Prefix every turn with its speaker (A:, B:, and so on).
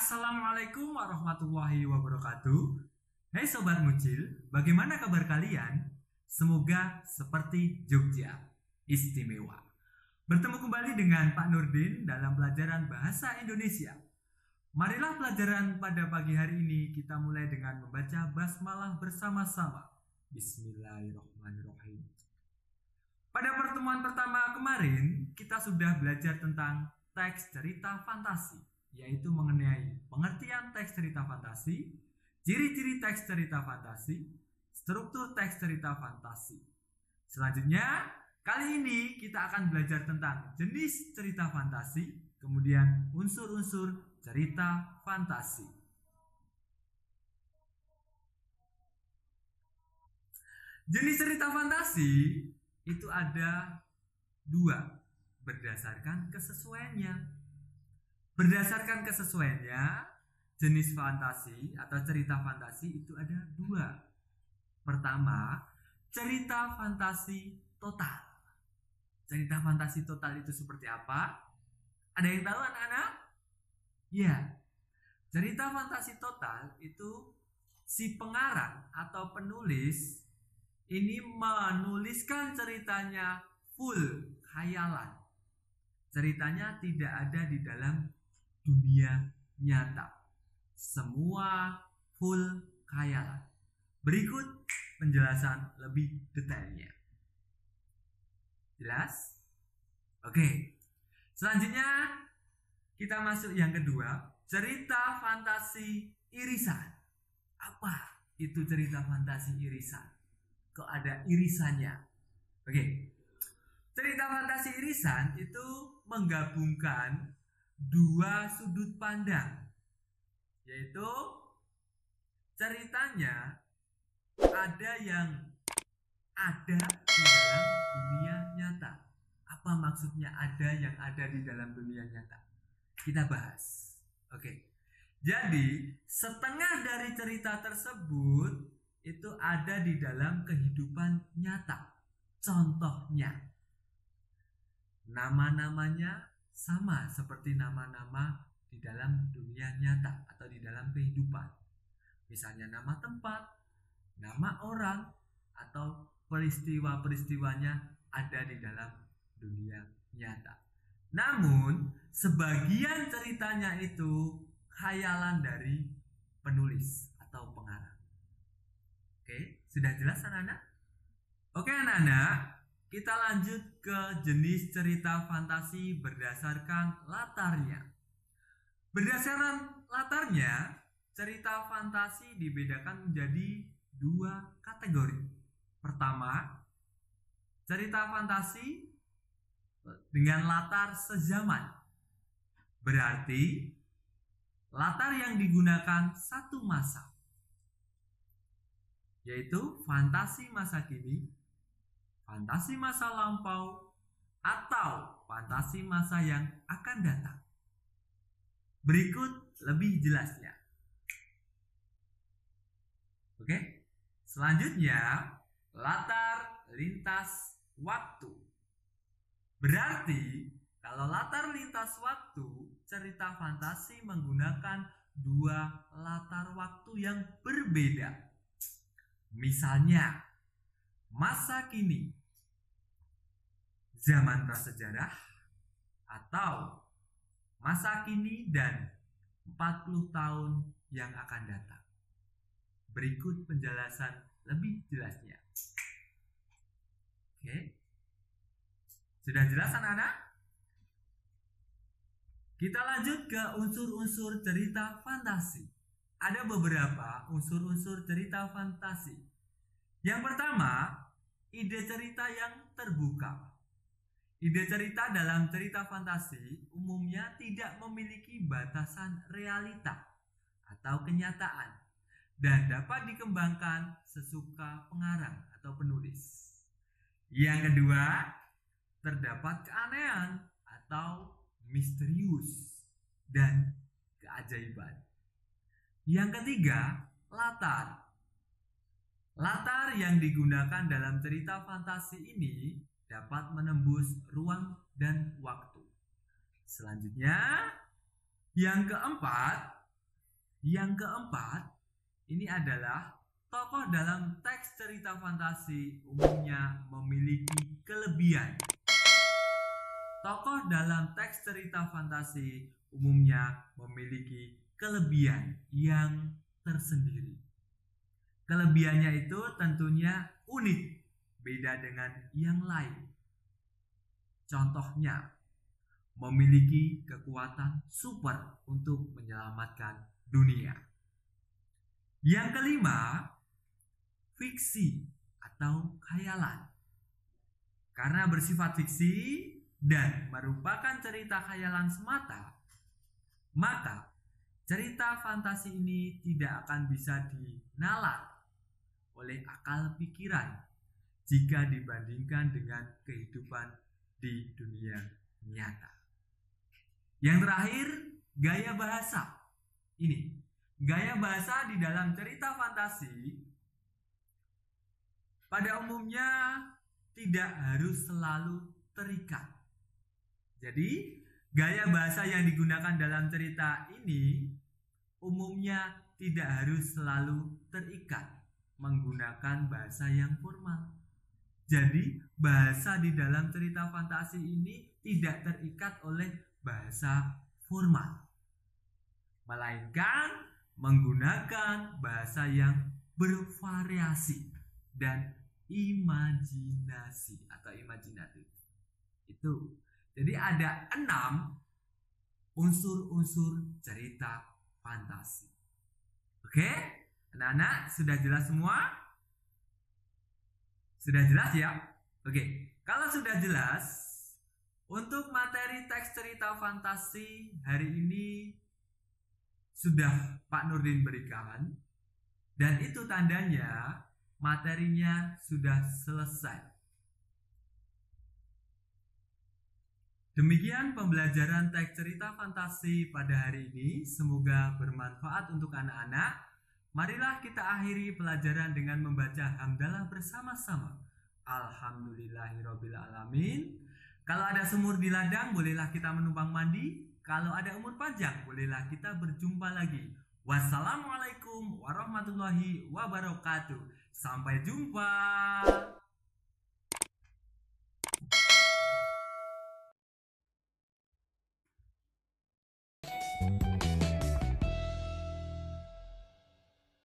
A: Assalamualaikum warahmatullahi wabarakatuh. Hai Sobat Mucil, bagaimana kabar kalian? Semoga seperti Jogja, istimewa. Bertemu kembali dengan Pak Nurdin dalam pelajaran Bahasa Indonesia. Marilah pelajaran pada pagi hari ini kita mulai dengan membaca basmalah bersama-sama. Bismillahirrahmanirrahim. Pada pertemuan pertama kemarin, kita sudah belajar tentang teks cerita fantasi, yaitu mengenai pengertian teks cerita fantasi, ciri-ciri teks cerita fantasi, struktur teks cerita fantasi. Selanjutnya, kali ini kita akan belajar tentang jenis cerita fantasi, kemudian unsur-unsur cerita fantasi. Jenis cerita fantasi itu ada dua, berdasarkan kesesuaiannya. Berdasarkan kesesuaiannya, jenis fantasi atau cerita fantasi itu ada dua. Pertama, cerita fantasi total. Cerita fantasi total itu seperti apa? Ada yang tahu anak-anak? Ya, cerita fantasi total itu si pengarang atau penulis ini menuliskan ceritanya full khayalan. Ceritanya tidak ada di dalam dunia nyata. Semua full khayalan. Berikut penjelasan lebih detailnya. Jelas? Oke. Selanjutnya kita masuk yang kedua, cerita fantasi irisan. Apa itu cerita fantasi irisan? Kok ada irisannya? Oke. Cerita fantasi irisan itu menggabungkan dua sudut pandang, yaitu ceritanya ada yang ada di dalam dunia nyata. Apa maksudnya ada yang ada di dalam dunia nyata? Kita bahas. Oke. Jadi, setengah dari cerita tersebut itu ada di dalam kehidupan nyata. Contohnya, nama-namanya sama seperti nama-nama di dalam dunia nyata atau di dalam kehidupan. Misalnya nama tempat, nama orang, atau peristiwa-peristiwanya ada di dalam dunia nyata. Namun, sebagian ceritanya itu khayalan dari penulis atau pengarang. Oke, sudah jelas anak-anak? Oke anak-anak, kita lanjut ke jenis cerita fantasi berdasarkan latarnya. Berdasarkan latarnya, cerita fantasi dibedakan menjadi dua kategori. Pertama, cerita fantasi dengan latar sezaman. Berarti latar yang digunakan satu masa, yaitu fantasi masa kini, fantasi masa lampau, atau fantasi masa yang akan datang. Berikut lebih jelasnya. Oke, selanjutnya latar lintas waktu. Berarti kalau latar lintas waktu, cerita fantasi menggunakan dua latar waktu yang berbeda. Misalnya, masa kini, zaman prasejarah, atau masa kini dan 40 tahun yang akan datang. Berikut penjelasan lebih jelasnya. Oke. Sudah jelas anak-anak? Kita lanjut ke unsur-unsur cerita fantasi. Ada beberapa unsur-unsur cerita fantasi. Yang pertama, ide cerita yang terbuka. Ide cerita dalam cerita fantasi umumnya tidak memiliki batasan realita atau kenyataan dan dapat dikembangkan sesuka pengarang atau penulis. Yang kedua, terdapat keanehan atau misterius dan keajaiban. Yang ketiga, latar. Latar yang digunakan dalam cerita fantasi ini dapat menembus ruang dan waktu. Selanjutnya, yang keempat, Yang keempat, ini adalah tokoh dalam teks cerita fantasi umumnya memiliki kelebihan. Tokoh dalam teks cerita fantasi umumnya memiliki kelebihan yang tersendiri. Kelebihannya itu tentunya unik, beda dengan yang lain. Contohnya, memiliki kekuatan super untuk menyelamatkan dunia. Yang kelima, fiksi atau khayalan. Karena bersifat fiksi dan merupakan cerita khayalan semata, maka cerita fantasi ini tidak akan bisa dinalar oleh akal pikiran jika dibandingkan dengan kehidupan di dunia nyata. Yang terakhir, gaya bahasa. Ini, gaya bahasa di dalam cerita fantasi pada umumnya tidak harus selalu terikat. Jadi, gaya bahasa yang digunakan dalam cerita ini umumnya tidak harus selalu terikat menggunakan bahasa yang formal. Jadi, bahasa di dalam cerita fantasi ini tidak terikat oleh bahasa formal, melainkan menggunakan bahasa yang bervariasi dan imajinasi atau imajinatif. Itu. Jadi ada 6 unsur-unsur cerita fantasi. Oke? Anak-anak sudah jelas semua? Sudah jelas ya? Oke. Kalau sudah jelas, untuk materi teks cerita fantasi hari ini sudah Pak Nurdin berikan, dan itu tandanya materinya sudah selesai. Demikian pembelajaran teks cerita fantasi pada hari ini. Semoga bermanfaat untuk anak-anak. Marilah kita akhiri pelajaran dengan membaca hamdalah bersama-sama. Alhamdulillahirrabbilalamin. Kalau ada sumur di ladang, bolehlah kita menumpang mandi. Kalau ada umur panjang, bolehlah kita berjumpa lagi. Wassalamualaikum warahmatullahi wabarakatuh. Sampai jumpa.